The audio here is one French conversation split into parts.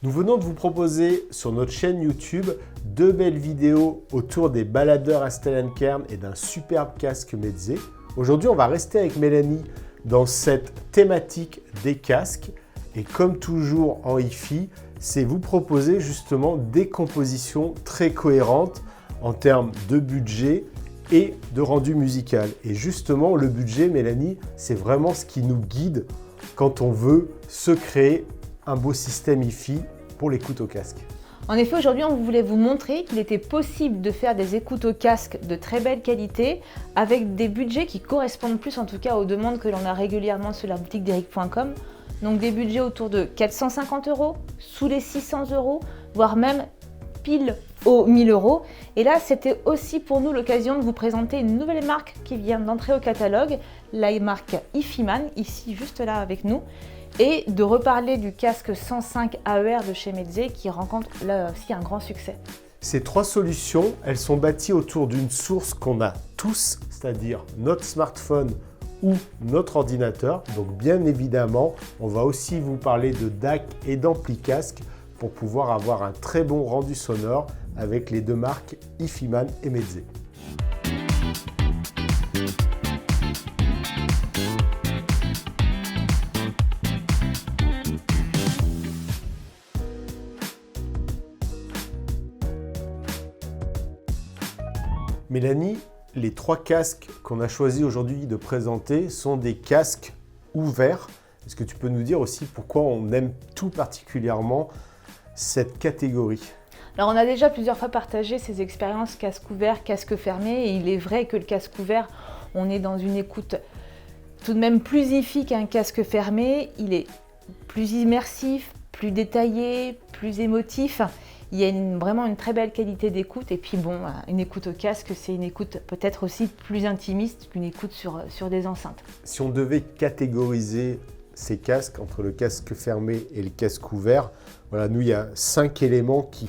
Nous venons de vous proposer sur notre chaîne YouTube 2 belles vidéos autour des baladeurs à Stellenkern et d'un superbe casque Meze. Aujourd'hui, on va rester avec Mélanie dans cette thématique des casques. Et comme toujours en hi-fi, c'est vous proposer justement des compositions très cohérentes en termes de budget et de rendu musical. Et justement, le budget, Mélanie, c'est vraiment ce qui nous guide quand on veut se créer un beau système hi-fi pour l'écoute au casque. En effet, aujourd'hui, on voulait vous montrer qu'il était possible de faire des écoutes au casque de très belle qualité avec des budgets qui correspondent plus en tout cas aux demandes que l'on a régulièrement sur la boutique d'Eric.com. Donc des budgets autour de 450 €, sous les 600 €, voire même pile aux 1000 €. Et là, c'était aussi pour nous l'occasion de vous présenter une nouvelle marque qui vient d'entrer au catalogue, la marque hi-fiman, ici juste là avec nous, et de reparler du casque 105 AER de chez Meze qui rencontre là aussi un grand succès. Ces 3 solutions, elles sont bâties autour d'une source qu'on a tous, c'est-à-dire notre smartphone ou notre ordinateur. Donc bien évidemment, on va aussi vous parler de DAC et d'ampli casque pour pouvoir avoir un très bon rendu sonore avec les 2 marques hi-fiman et Meze. Mélanie, les 3 casques qu'on a choisi aujourd'hui de présenter sont des casques ouverts. Est-ce que tu peux nous dire aussi pourquoi on aime tout particulièrement cette catégorie ? Alors on a déjà plusieurs fois partagé ces expériences casque ouvert, casque fermé, et il est vrai que le casque ouvert, on est dans une écoute tout de même plus hi-fi qu'un casque fermé. Il est plus immersif, plus détaillé, plus émotif. Il y a vraiment une très belle qualité d'écoute. Et puis bon, une écoute au casque, c'est une écoute peut-être aussi plus intimiste qu'une écoute sur des enceintes. Si on devait catégoriser ces casques entre le casque fermé et le casque ouvert, voilà, nous, il y a 5 éléments qui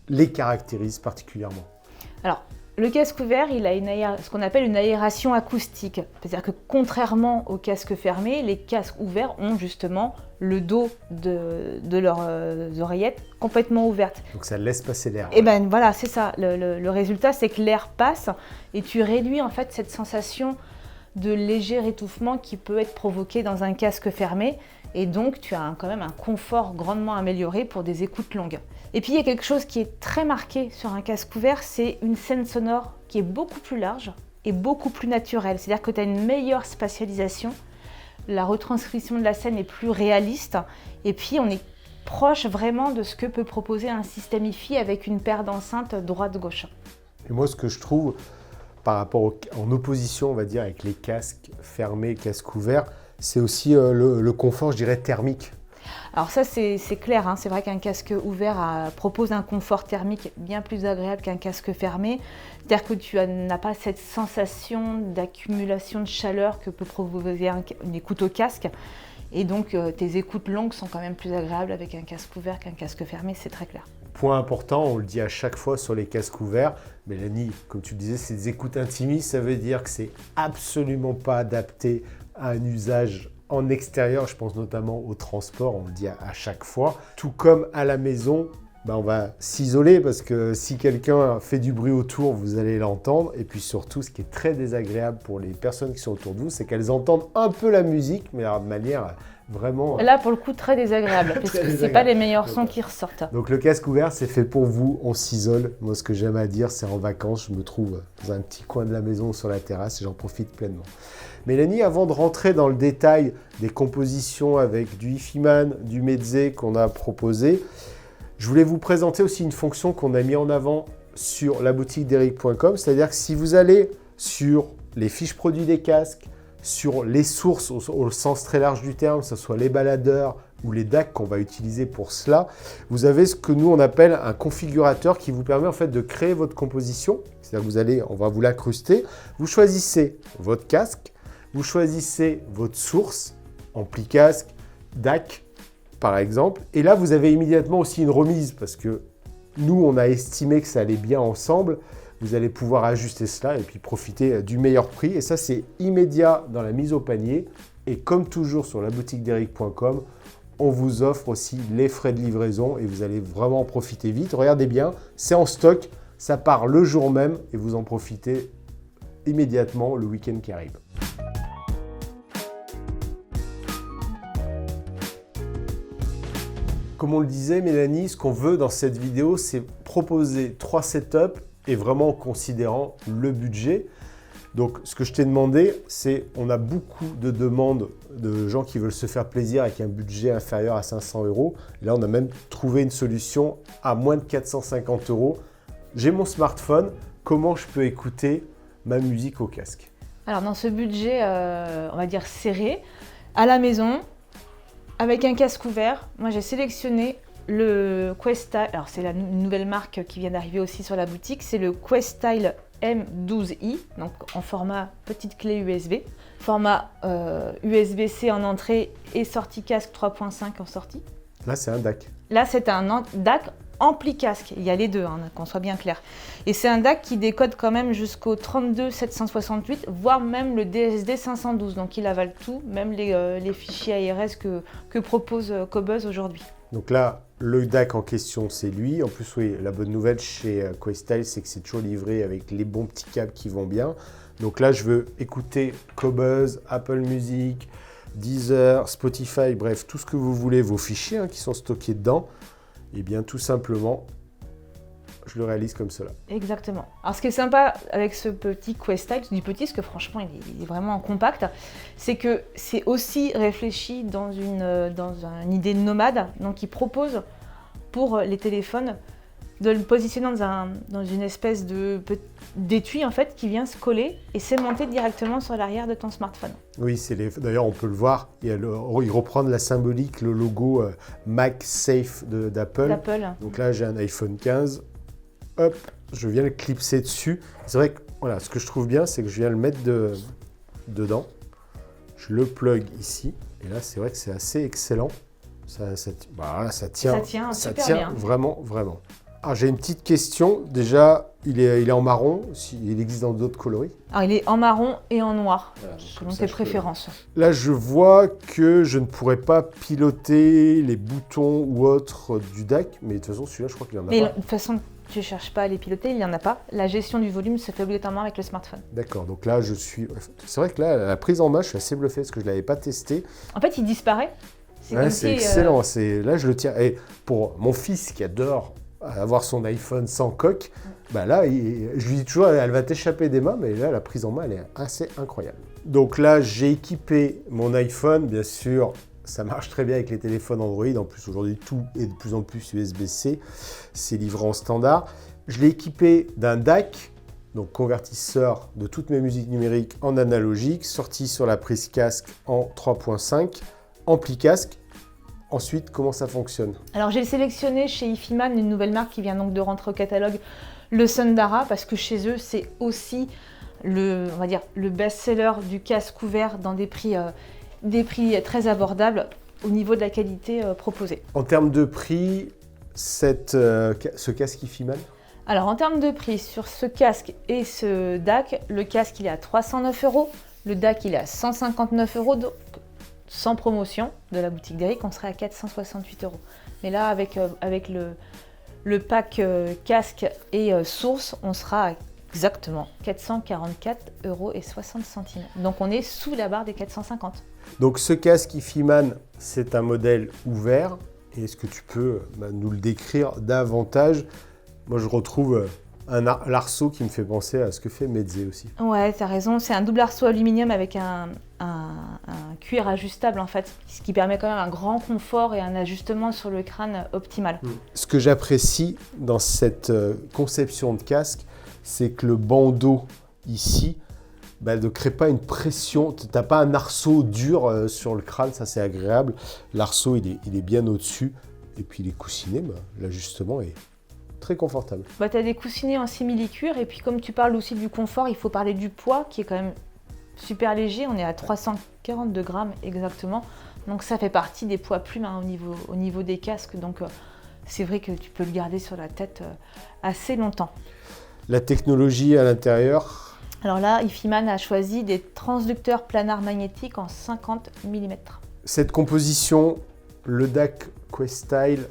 les caractérisent particulièrement. Alors, le casque ouvert, il a ce qu'on appelle une aération acoustique. C'est-à-dire que contrairement au casque fermé, les casques ouverts ont justement le dos de leurs oreillettes complètement ouvertes. Donc ça laisse passer l'air. Et ben voilà, c'est ça. Le résultat, c'est que l'air passe et tu réduis en fait cette sensation de léger étouffement qui peut être provoqué dans un casque fermé. Et donc, tu as quand même un confort grandement amélioré pour des écoutes longues. Et puis, il y a quelque chose qui est très marqué sur un casque ouvert, c'est une scène sonore qui est beaucoup plus large et beaucoup plus naturelle. C'est-à-dire que tu as une meilleure spatialisation, la retranscription de la scène est plus réaliste, et puis on est proche vraiment de ce que peut proposer un système hi-fi avec une paire d'enceintes droite-gauche. Et moi, ce que je trouve, par rapport en opposition, on va dire, avec les casques fermés, casques ouverts, c'est aussi le confort, je dirais, thermique. Alors ça, c'est clair, hein. C'est vrai qu'un casque ouvert propose un confort thermique bien plus agréable qu'un casque fermé. C'est-à-dire que tu n'as pas cette sensation d'accumulation de chaleur que peut provoquer une écoute au casque. Et donc, tes écoutes longues sont quand même plus agréables avec un casque ouvert qu'un casque fermé, c'est très clair. Point important, on le dit à chaque fois sur les casques ouverts, Mélanie, comme tu le disais, c'est des écoutes intimistes, ça veut dire que c'est absolument pas adapté à un usage en extérieur, je pense notamment au transport, on le dit à chaque fois. Tout comme à la maison, on va s'isoler parce que si quelqu'un fait du bruit autour, vous allez l'entendre. Et puis surtout, ce qui est très désagréable pour les personnes qui sont autour de vous, c'est qu'elles entendent un peu la musique, mais de manière vraiment... Là, pour le coup, très désagréable, parce que ce n'est pas les meilleurs sons qui ressortent. Donc le casque ouvert, c'est fait pour vous, on s'isole. Moi, ce que j'aime à dire, c'est en vacances, je me trouve dans un petit coin de la maison sur la terrasse et j'en profite pleinement. Mélanie, avant de rentrer dans le détail des compositions avec du hi-fiman, du Meze qu'on a proposé, je voulais vous présenter aussi une fonction qu'on a mis en avant sur la boutique d'Eric.com, c'est-à-dire que si vous allez sur les fiches produits des casques, sur les sources au sens très large du terme, que ce soit les baladeurs ou les DAC qu'on va utiliser pour cela, vous avez ce que nous on appelle un configurateur qui vous permet en fait de créer votre composition. C'est-à-dire que on va vous l'incruster, vous choisissez votre casque, vous choisissez votre source, ampli casque, DAC par exemple, et là vous avez immédiatement aussi une remise parce que nous on a estimé que ça allait bien ensemble. Vous allez pouvoir ajuster cela et puis profiter du meilleur prix. Et ça, c'est immédiat dans la mise au panier. Et comme toujours sur la boutique d'Eric.com, on vous offre aussi les frais de livraison et vous allez vraiment en profiter vite. Regardez bien, c'est en stock, ça part le jour même et vous en profitez immédiatement le week-end qui arrive. Comme on le disait, Mélanie, ce qu'on veut dans cette vidéo, c'est proposer 3 setups et vraiment en considérant le budget. Donc, ce que je t'ai demandé, c'est, on a beaucoup de demandes de gens qui veulent se faire plaisir avec un budget inférieur à 500 €. Là, on a même trouvé une solution à moins de 450 €. J'ai mon smartphone, comment je peux écouter ma musique au casque? Alors, dans ce budget, on va dire serré, à la maison, avec un casque ouvert, moi j'ai sélectionné le QuestStyle. Alors, c'est la nouvelle marque qui vient d'arriver aussi sur la boutique. C'est le QuestStyle M12i, donc en format petite clé USB, format USB-C en entrée et sortie casque 3.5 en sortie. Là, c'est un DAC. Là, c'est un DAC ampli casque, il y a les deux, hein, qu'on soit bien clair. Et c'est un DAC qui décode quand même jusqu'au 32.768, voire même le DSD 512, donc il avale tout, même les fichiers ARS que propose Qobuz aujourd'hui. Donc là, le DAC en question, c'est lui. En plus, oui, la bonne nouvelle chez QuestStyle, c'est que c'est toujours livré avec les bons petits câbles qui vont bien. Donc là, je veux écouter Qobuz, Apple Music, Deezer, Spotify, bref, tout ce que vous voulez, vos fichiers qui sont stockés dedans. Et bien, tout simplement, je le réalise comme cela. Exactement. Alors, ce qui est sympa avec ce petit QuestStyle, je dis petit parce que franchement, il est vraiment compact, c'est que c'est aussi réfléchi dans une idée nomade. Donc, il propose pour les téléphones de le positionner dans une espèce d'étui en fait qui vient se coller et s'aimanter directement sur l'arrière de ton smartphone. Oui, d'ailleurs on peut le voir, il reprend de la symbolique, le logo MagSafe d'Apple. Donc là j'ai un iPhone 15, hop, je viens le clipser dessus. C'est vrai que voilà, ce que je trouve bien, c'est que je viens le mettre dedans, je le plug ici, et là c'est vrai que c'est assez excellent. Ça tient bien. Vraiment, vraiment. Alors, j'ai une petite question. Déjà, il est en marron. Il existe dans d'autres coloris. Alors, il est en marron et en noir, selon tes préférences. Là, je vois que je ne pourrais pas piloter les boutons ou autres du DAC. Mais de toute façon, celui-là, je crois qu'il y en a pas. De toute façon, tu ne cherches pas à les piloter, il n'y en a pas. La gestion du volume se fait obligatoirement avec le smartphone. D'accord. Donc là, c'est vrai que là, la prise en main, je suis assez bluffé parce que je ne l'avais pas testé. En fait, il disparaît. C'est excellent. Là, je le tiens. Et pour mon fils qui adore avoir son iPhone sans coque, bah là, je lui dis toujours, elle va t'échapper des mains, mais là, la prise en main, elle est assez incroyable. Donc là, j'ai équipé mon iPhone, bien sûr, ça marche très bien avec les téléphones Android. En plus, aujourd'hui, tout est de plus en plus USB-C, c'est livré en standard. Je l'ai équipé d'un DAC, donc convertisseur de toutes mes musiques numériques en analogique, sorti sur la prise casque en 3.5, ampli casque. Ensuite, comment ça fonctionne? Alors, j'ai sélectionné chez Ifiman une nouvelle marque qui vient donc de rentrer au catalogue, le Sundara, parce que chez eux, c'est aussi on va dire, le best-seller du casque ouvert dans des prix très abordables au niveau de la qualité proposée. En termes de prix, ce casque Ifiman? Alors, en termes de prix, sur ce casque et ce DAC, le casque, il est à 309 €, le DAC, il est à 159 €. Donc, sans promotion de la boutique d'Eric, on serait à 468 €. Mais là, avec le pack casque et source, on sera à exactement 444,60 €. Donc on est sous la barre des 450. Donc ce casque Ifiman, c'est un modèle ouvert. Et est-ce que tu peux nous le décrire davantage? Moi, je retrouve l'arceau qui me fait penser à ce que fait Meze aussi. Ouais, tu as raison. C'est un double arceau aluminium avec un cuir ajustable en fait, ce qui permet quand même un grand confort et un ajustement sur le crâne optimal. Ce que j'apprécie dans cette conception de casque, c'est que le bandeau ici ne crée pas une pression. Tu n'as pas un arceau dur sur le crâne, ça c'est agréable. L'arceau il est bien au-dessus et puis il est coussiné, l'ajustement est très confortable. Tu as des coussinets en simili-cuir et puis comme tu parles aussi du confort, il faut parler du poids qui est quand même super léger. On est à 342 grammes exactement. Donc ça fait partie des poids plumes au niveau des casques. Donc c'est vrai que tu peux le garder sur la tête assez longtemps. La technologie à l'intérieur? Alors là, Ifiman a choisi des transducteurs planars magnétiques en 50 mm. Cette composition le DAC QuestStyle,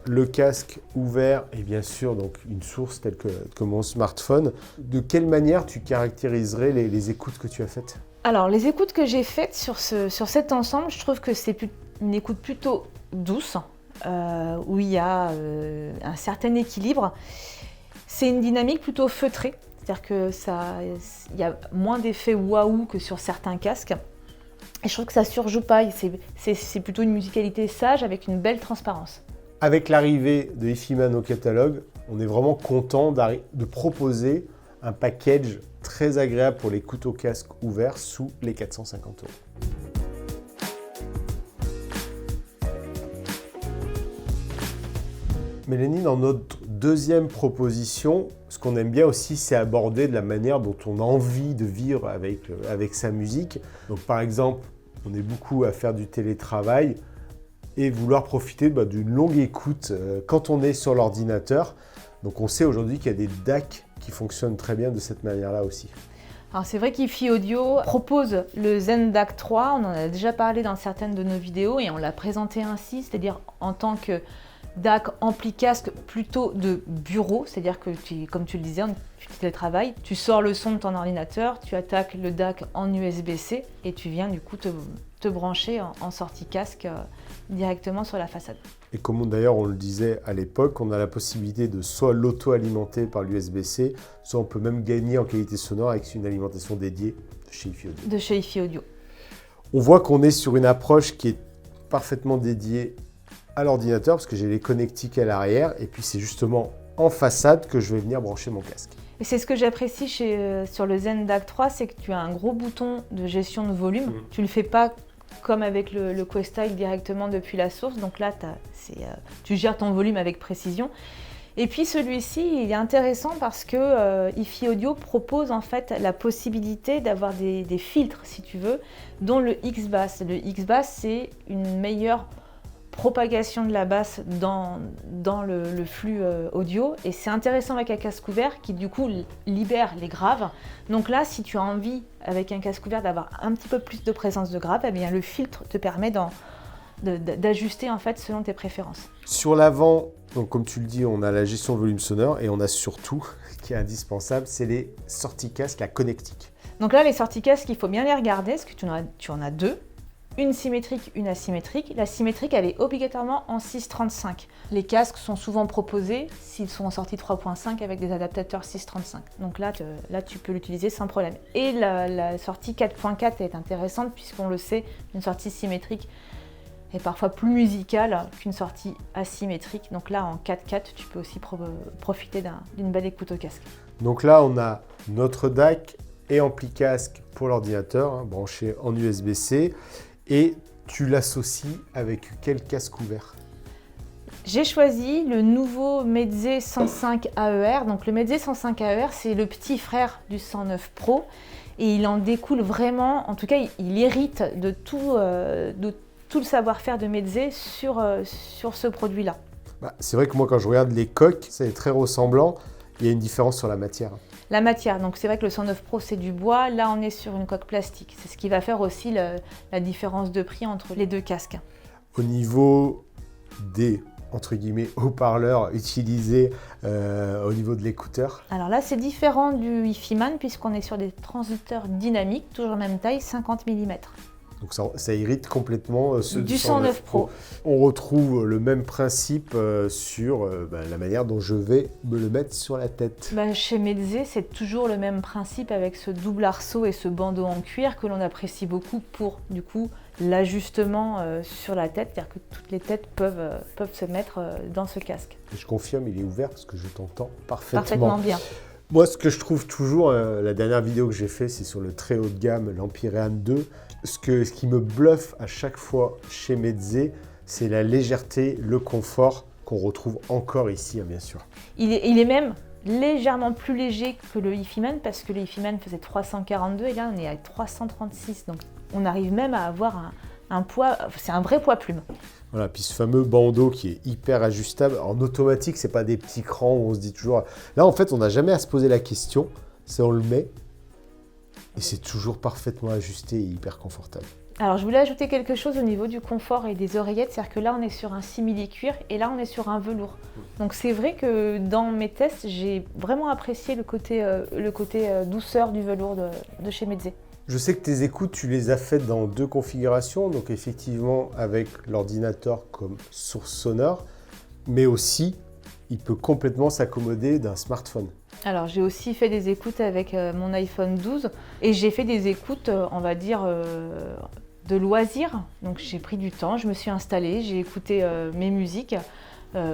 le casque ouvert et bien sûr donc une source telle que mon smartphone. De quelle manière tu caractériserais les écoutes que tu as faites? Alors, les écoutes que j'ai faites sur cet ensemble, je trouve que c'est une écoute plutôt douce, où il y a un certain équilibre. C'est une dynamique plutôt feutrée, c'est-à-dire qu'il y a moins d'effets waouh que sur certains casques. Et je trouve que ça ne surjoue pas, c'est plutôt une musicalité sage avec une belle transparence. Avec l'arrivée de HiFiMan au catalogue, on est vraiment content de proposer un package très agréable pour les couteaux casques ouverts sous les 450 €. Mélanie, dans notre deuxième proposition, ce qu'on aime bien aussi, c'est aborder de la manière dont on a envie de vivre avec sa musique. Donc par exemple, on est beaucoup à faire du télétravail et vouloir profiter d'une longue écoute quand on est sur l'ordinateur. Donc on sait aujourd'hui qu'il y a des DAC qui fonctionnent très bien de cette manière-là aussi. Alors c'est vrai qu'Ifi Audio propose le Zen DAC 3, on en a déjà parlé dans certaines de nos vidéos et on l'a présenté ainsi, c'est-à-dire en tant que DAC ampli casque plutôt de bureau, c'est-à-dire que comme tu le disais, tu télétravailles, tu sors le son de ton ordinateur, tu attaques le DAC en USB-C et tu viens du coup te brancher en sortie casque directement sur la façade. Et comme d'ailleurs on le disait à l'époque, on a la possibilité de soit l'auto-alimenter par l'USB-C, soit on peut même gagner en qualité sonore avec une alimentation dédiée de chez HiFi Audio. De chez HiFi Audio. On voit qu'on est sur une approche qui est parfaitement dédiée à l'ordinateur parce que j'ai les connectiques à l'arrière et puis c'est justement en façade que je vais venir brancher mon casque. Et c'est ce que j'apprécie sur le Zen DAC 3, c'est que tu as un gros bouton de gestion de volume. Tu ne le fais pas comme avec le QuestStyle directement depuis la source. Donc là, tu gères ton volume avec précision. Et puis celui-ci, il est intéressant parce que HiFi Audio propose en fait la possibilité d'avoir des filtres, si tu veux, dont le X-Bass. Le X-Bass, c'est une meilleure propagation de la basse dans le flux audio et c'est intéressant avec un casque ouvert qui du coup libère les graves. Donc là, si tu as envie avec un casque ouvert d'avoir un petit peu plus de présence de graves, eh bien le filtre te permet d'ajuster en fait selon tes préférences. Sur l'avant, donc comme tu le dis, on a la gestion de volume sonore et on a surtout, qui est indispensable, c'est les sorties casque, la connectique. Donc là, les sorties casque, il faut bien les regarder parce que tu en as deux. Une symétrique, une asymétrique. La symétrique, elle est obligatoirement en 635. Les casques sont souvent proposés s'ils sont en sortie 3.5 avec des adaptateurs 635. Donc là, tu peux l'utiliser sans problème. Et la sortie 4.4 est intéressante puisqu'on le sait, une sortie symétrique est parfois plus musicale qu'une sortie asymétrique. Donc là, en 4.4, tu peux aussi profiter d'une belle écoute au casque. Donc là, on a notre DAC et ampli casque pour l'ordinateur, branché en USB-C. Et tu l'associes avec quel casque ouvert? J'ai choisi le nouveau Meze 105 AER. Donc le Meze 105 AER, c'est le petit frère du 109 Pro. Et il en découle vraiment, en tout cas, il hérite de tout le savoir-faire de Meze sur ce produit-là. C'est vrai que moi, quand je regarde les coques, c'est très ressemblant. Il y a une différence sur la matière. La matière, donc c'est vrai que le 109 Pro c'est du bois, là on est sur une coque plastique. C'est ce qui va faire aussi la différence de prix entre les deux casques. Au niveau des, entre guillemets, haut-parleurs utilisés au niveau de l'écouteur. Alors là c'est différent du HiFiMan puisqu'on est sur des transducteurs dynamiques, toujours même taille, 50 mm. Donc ça irrite complètement ceux du 109 Pro. On retrouve le même principe sur la manière dont je vais me le mettre sur la tête. Chez Meze, c'est toujours le même principe avec ce double arceau et ce bandeau en cuir que l'on apprécie beaucoup pour du coup l'ajustement sur la tête, c'est-à-dire que toutes les têtes peuvent se mettre dans ce casque. Et je confirme, il est ouvert parce que je t'entends parfaitement. Parfaitement bien. Moi, ce que je trouve toujours, la dernière vidéo que j'ai fait, c'est sur le très haut de gamme, l'Empyrean 2. Ce qui me bluffe à chaque fois chez Meze, c'est la légèreté, le confort qu'on retrouve encore ici, bien sûr. Il est même légèrement plus léger que le HiFiMan parce que le HiFiMan faisait 342 et là on est à 336. Donc on arrive même à avoir un poids, c'est un vrai poids plume. Voilà, puis ce fameux bandeau qui est hyper ajustable. En automatique, c'est pas des petits crans où on se dit toujours... Là, en fait, on n'a jamais à se poser la question. C'est on le met et c'est toujours parfaitement ajusté et hyper confortable. Alors je voulais ajouter quelque chose au niveau du confort et des oreillettes, c'est-à-dire que là on est sur un simili-cuir et là on est sur un velours. Donc c'est vrai que dans mes tests, j'ai vraiment apprécié le côté douceur du velours de chez Meze. Je sais que tes écoutes, tu les as faites dans 2 configurations, donc effectivement avec l'ordinateur comme source sonore, mais aussi il peut complètement s'accommoder d'un smartphone. Alors j'ai aussi fait des écoutes avec mon iPhone 12 et j'ai fait des écoutes, on va dire, de loisirs. Donc j'ai pris du temps, je me suis installée, j'ai écouté mes musiques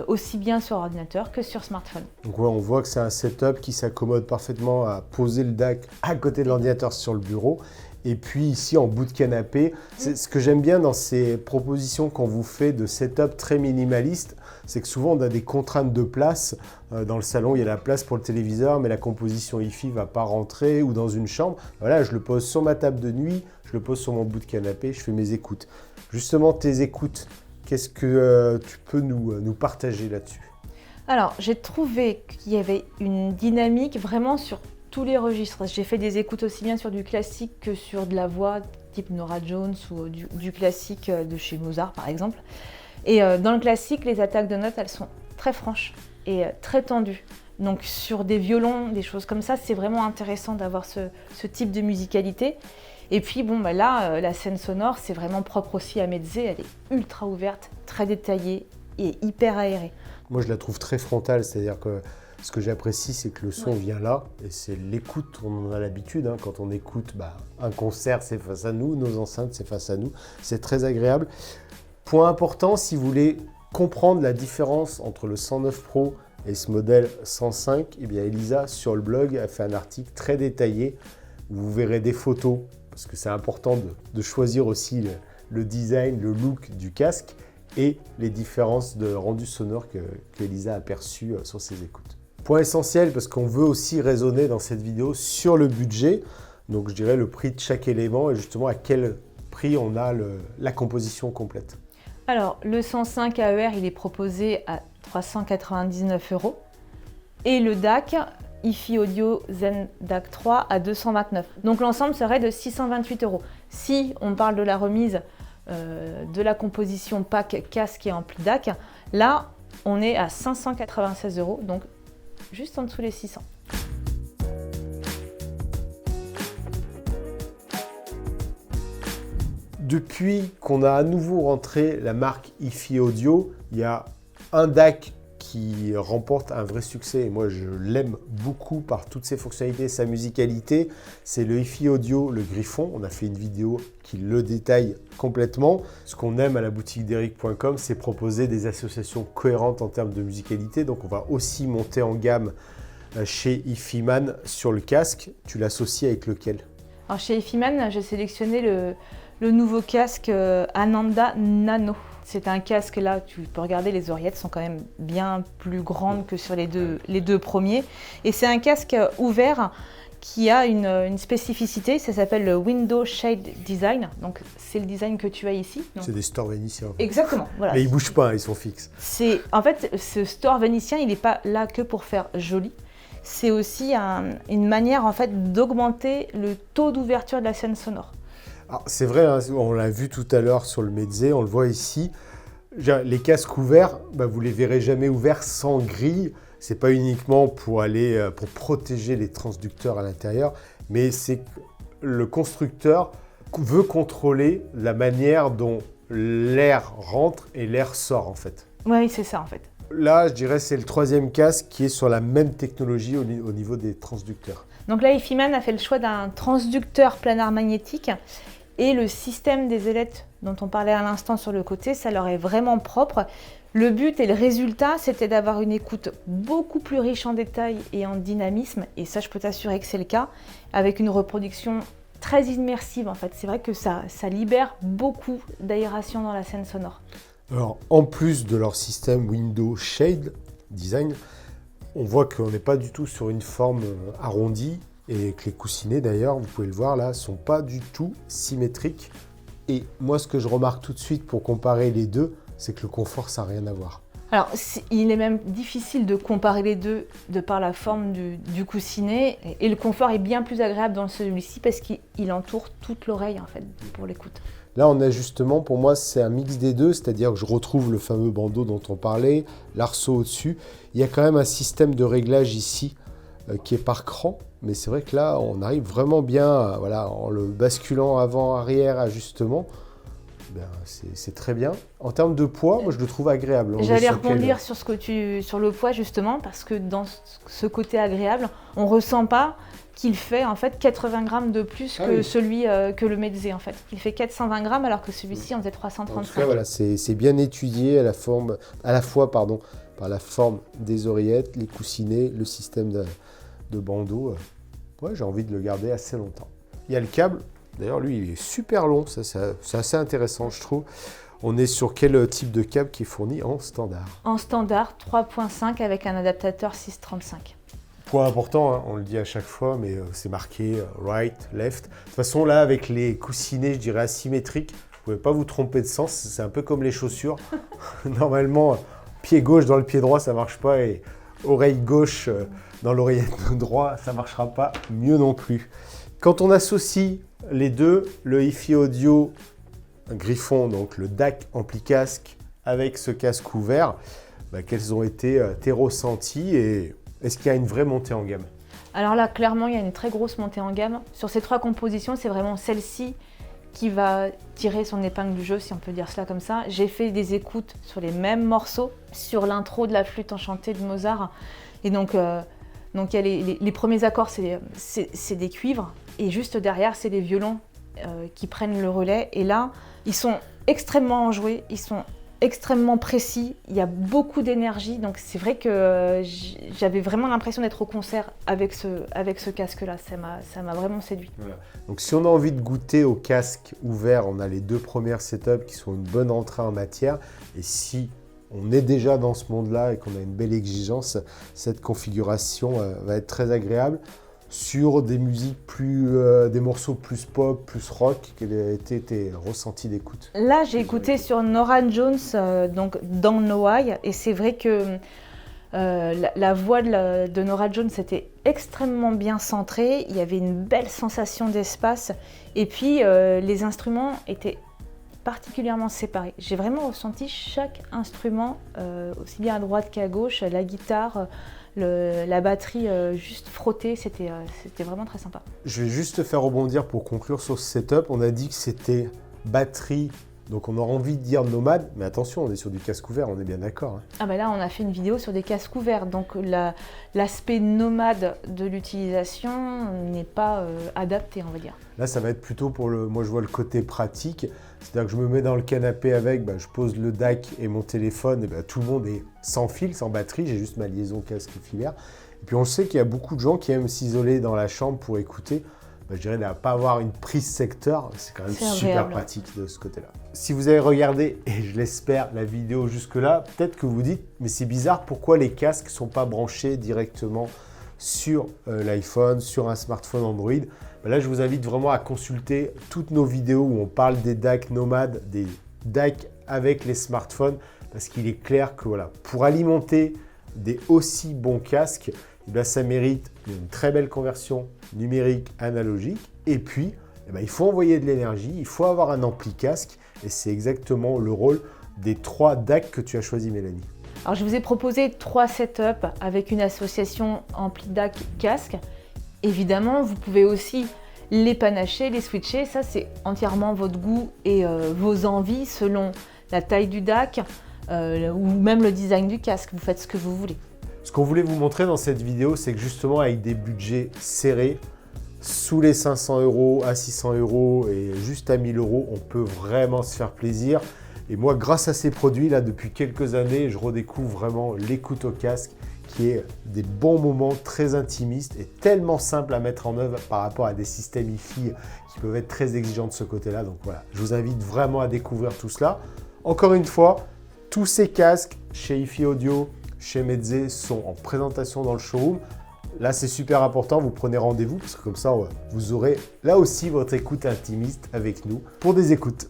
aussi bien sur ordinateur que sur smartphone. Donc ouais, on voit que c'est un setup qui s'accommode parfaitement à poser le DAC à côté de l'ordinateur sur le bureau. Et puis ici en bout de canapé, c'est ce que j'aime bien dans ces propositions qu'on vous fait de setup très minimaliste, c'est que souvent on a des contraintes de place. Dans le salon, il y a la place pour le téléviseur, mais la composition hi-fi ne va pas rentrer, ou dans une chambre. Voilà, je le pose sur ma table de nuit, je le pose sur mon bout de canapé, je fais mes écoutes. Justement, tes écoutes, qu'est-ce que tu peux nous partager là-dessus? Alors, j'ai trouvé qu'il y avait une dynamique vraiment sur tous les registres. J'ai fait des écoutes aussi bien sur du classique que sur de la voix, type Nora Jones ou du classique de chez Mozart, par exemple. Et dans le classique, les attaques de notes, elles sont très franches et très tendues. Donc sur des violons, des choses comme ça, c'est vraiment intéressant d'avoir ce type de musicalité. Et puis bon, bah là, la scène sonore, c'est vraiment propre aussi à Meze. Elle est ultra ouverte, très détaillée et hyper aérée. Moi, je la trouve très frontale, c'est-à-dire que ce que j'apprécie, c'est que le son vient là, et c'est l'écoute, on en a l'habitude, hein, quand on écoute un concert, c'est face à nous, nos enceintes, c'est face à nous, c'est très agréable. Point important, si vous voulez comprendre la différence entre le 109 Pro et ce modèle 105, eh bien Elisa, sur le blog, a fait un article très détaillé, où vous verrez des photos, parce que c'est important de choisir aussi le design, le look du casque, et les différences de rendu sonore qu'Elisa a perçues sur ses écoutes. Point essentiel, parce qu'on veut aussi raisonner dans cette vidéo sur le budget, donc je dirais le prix de chaque élément et justement à quel prix on a la composition complète. Alors, le 105 AER, il est proposé à 399 € et le DAC, hi-fi Audio Zen DAC 3 à 229. Donc l'ensemble serait de 628 €. Si on parle de la remise de la composition pack casque et ampli DAC, là on est à 596 €, donc juste en dessous les 600. Depuis qu'on a à nouveau rentré la marque hi-fi Audio, il y a un DAC qui remporte un vrai succès et moi je l'aime beaucoup par toutes ses fonctionnalités, sa musicalité, c'est le hi-fi Audio, le Griffon. On a fait une vidéo qui le détaille complètement. Ce qu'on aime à la boutique d'Eric.com, c'est proposer des associations cohérentes en termes de musicalité. Donc on va aussi monter en gamme chez hi-fi-man sur le casque. Tu l'associes avec lequel? Alors chez hi-fi-man, j'ai sélectionné le nouveau casque Ananda Nano. C'est un casque là, tu peux regarder, les oreillettes sont quand même bien plus grandes que sur les deux premiers. Et c'est un casque ouvert qui a une spécificité, ça s'appelle le Window Shade Design. Donc c'est le design que tu as ici. C'est des stores vénitiens. Exactement. Voilà. Mais ils ne bougent pas, ils sont fixes. En fait, ce store vénitien, il n'est pas là que pour faire joli. C'est aussi une manière en fait d'augmenter le taux d'ouverture de la scène sonore. C'est vrai, hein, on l'a vu tout à l'heure sur le Meze, on le voit ici. Les casques ouverts, vous ne les verrez jamais ouverts sans grille. Ce n'est pas uniquement pour protéger les transducteurs à l'intérieur, mais c'est que le constructeur veut contrôler la manière dont l'air rentre et l'air sort en fait. Oui, c'est ça en fait. Là, je dirais c'est le 3e casque qui est sur la même technologie au niveau des transducteurs. Donc là, hi-fi-man a fait le choix d'un transducteur planar magnétique et le système des ailettes dont on parlait à l'instant sur le côté, ça leur est vraiment propre. Le but et le résultat, c'était d'avoir une écoute beaucoup plus riche en détails et en dynamisme, et ça, je peux t'assurer que c'est le cas, avec une reproduction très immersive en fait. C'est vrai que ça libère beaucoup d'aération dans la scène sonore. Alors, en plus de leur système Window Shade Design, on voit qu'on n'est pas du tout sur une forme arrondie et que les coussinets d'ailleurs, vous pouvez le voir là, ne sont pas du tout symétriques. Et moi, ce que je remarque tout de suite pour comparer les deux, c'est que le confort, ça n'a rien à voir. Alors, il est même difficile de comparer les deux de par la forme du coussinet. Et le confort est bien plus agréable dans celui-ci parce qu'il entoure toute l'oreille en fait pour l'écoute. Là, en ajustement, pour moi, c'est un mix des deux, c'est-à-dire que je retrouve le fameux bandeau dont on parlait, l'arceau au-dessus. Il y a quand même un système de réglage ici qui est par cran, mais c'est vrai que là, on arrive vraiment bien, voilà, en le basculant avant-arrière, ajustement. Ben, c'est très bien. En termes de poids, moi je le trouve agréable. J'allais rebondir sur le poids justement, parce que dans ce côté agréable, on ne ressent pas qu'il fait en fait 80 grammes de plus que le Meze en fait. Il fait 420 grammes alors que celui-ci en faisait 335. En tout cas, voilà, c'est bien étudié à la fois par la forme des oreillettes, les coussinets, le système de bandeau. Ouais, j'ai envie de le garder assez longtemps. Il y a le câble. D'ailleurs, lui, il est super long, ça, c'est assez intéressant, je trouve. On est sur quel type de câble qui est fourni en standard? En standard, 3.5 avec un adaptateur 635. Point important, hein, on le dit à chaque fois, mais c'est marqué right, left. De toute façon, là, avec les coussinets, je dirais asymétriques, vous ne pouvez pas vous tromper de sens. C'est un peu comme les chaussures. Normalement, pied gauche dans le pied droit, ça ne marche pas. Et oreille gauche dans l'oreillette droit, ça ne marchera pas mieux non plus. Quand on associe les deux, le hi-fi audio Griffon, donc le DAC ampli casque avec ce casque ouvert, quels ont été tes ressentis et est-ce qu'il y a une vraie montée en gamme? Alors là, clairement, il y a une très grosse montée en gamme. Sur ces 3 compositions, c'est vraiment celle-ci qui va tirer son épingle du jeu, si on peut dire cela comme ça. J'ai fait des écoutes sur les mêmes morceaux, sur l'intro de la flûte enchantée de Mozart. Et donc il y a les premiers accords, c'est des cuivres. Et juste derrière, c'est les violons qui prennent le relais. Et là, ils sont extrêmement enjoués, ils sont extrêmement précis, il y a beaucoup d'énergie. Donc c'est vrai que j'avais vraiment l'impression d'être au concert avec ce casque-là. Ça m'a vraiment séduit. Voilà. Donc si on a envie de goûter au casque ouvert, on a les 2 premières setups qui sont une bonne entrée en matière. Et si on est déjà dans ce monde-là et qu'on a une belle exigence, cette configuration va être très agréable. Sur des musiques des morceaux plus pop, plus rock, quel a été tes ressentis d'écoute? Là, j'ai écouté sur Norah Jones, donc Don't Know Why, et c'est vrai que la voix de Norah Jones était extrêmement bien centrée, il y avait une belle sensation d'espace, et puis les instruments étaient particulièrement séparés. J'ai vraiment ressenti chaque instrument, aussi bien à droite qu'à gauche, la guitare, la batterie juste frottée, c'était vraiment très sympa. Je vais juste te faire rebondir pour conclure sur ce setup. On a dit que c'était batterie, donc on aura envie de dire nomade, mais attention, on est sur du casque ouvert, on est bien d'accord. Hein. Ah bah là, on a fait une vidéo sur des casques ouverts, donc l'aspect nomade de l'utilisation n'est pas adapté, on va dire. Là, ça va être plutôt moi je vois le côté pratique, c'est-à-dire que je me mets dans le canapé avec, je pose le DAC et mon téléphone, et tout le monde est sans fil, sans batterie, j'ai juste ma liaison casque filaire. Et puis on sait qu'il y a beaucoup de gens qui aiment s'isoler dans la chambre pour écouter. Je dirais ne pas avoir une prise secteur, c'est quand même super pratique de ce côté-là. Si vous avez regardé, et je l'espère, la vidéo jusque-là, peut-être que vous dites, mais c'est bizarre, pourquoi les casques ne sont pas branchés directement sur l'iPhone, sur un smartphone Android? Là, je vous invite vraiment à consulter toutes nos vidéos où on parle des DAC nomades, des DAC avec les smartphones, parce qu'il est clair que voilà, pour alimenter des aussi bons casques, ça mérite une très belle conversion numérique analogique. Et puis, il faut envoyer de l'énergie, il faut avoir un ampli casque. Et c'est exactement le rôle des 3 DAC que tu as choisi, Mélanie. Alors, je vous ai proposé 3 setups avec une association ampli DAC casque. Évidemment, vous pouvez aussi les panacher, les switcher. Ça, c'est entièrement votre goût et vos envies selon la taille du DAC ou même le design du casque. Vous faites ce que vous voulez. Ce qu'on voulait vous montrer dans cette vidéo, c'est que justement avec des budgets serrés, sous les 500 €, à 600 € et juste à 1000 €, on peut vraiment se faire plaisir. Et moi, grâce à ces produits, là, depuis quelques années, je redécouvre vraiment l'écoute au casque, qui est des bons moments très intimistes et tellement simple à mettre en œuvre par rapport à des systèmes hi-fi qui peuvent être très exigeants de ce côté-là. Donc voilà, je vous invite vraiment à découvrir tout cela. Encore une fois, tous ces casques chez hi-fi Audio, chez Meze sont en présentation dans le showroom. Là, c'est super important, vous prenez rendez-vous parce que comme ça, vous aurez là aussi votre écoute intimiste avec nous pour des écoutes.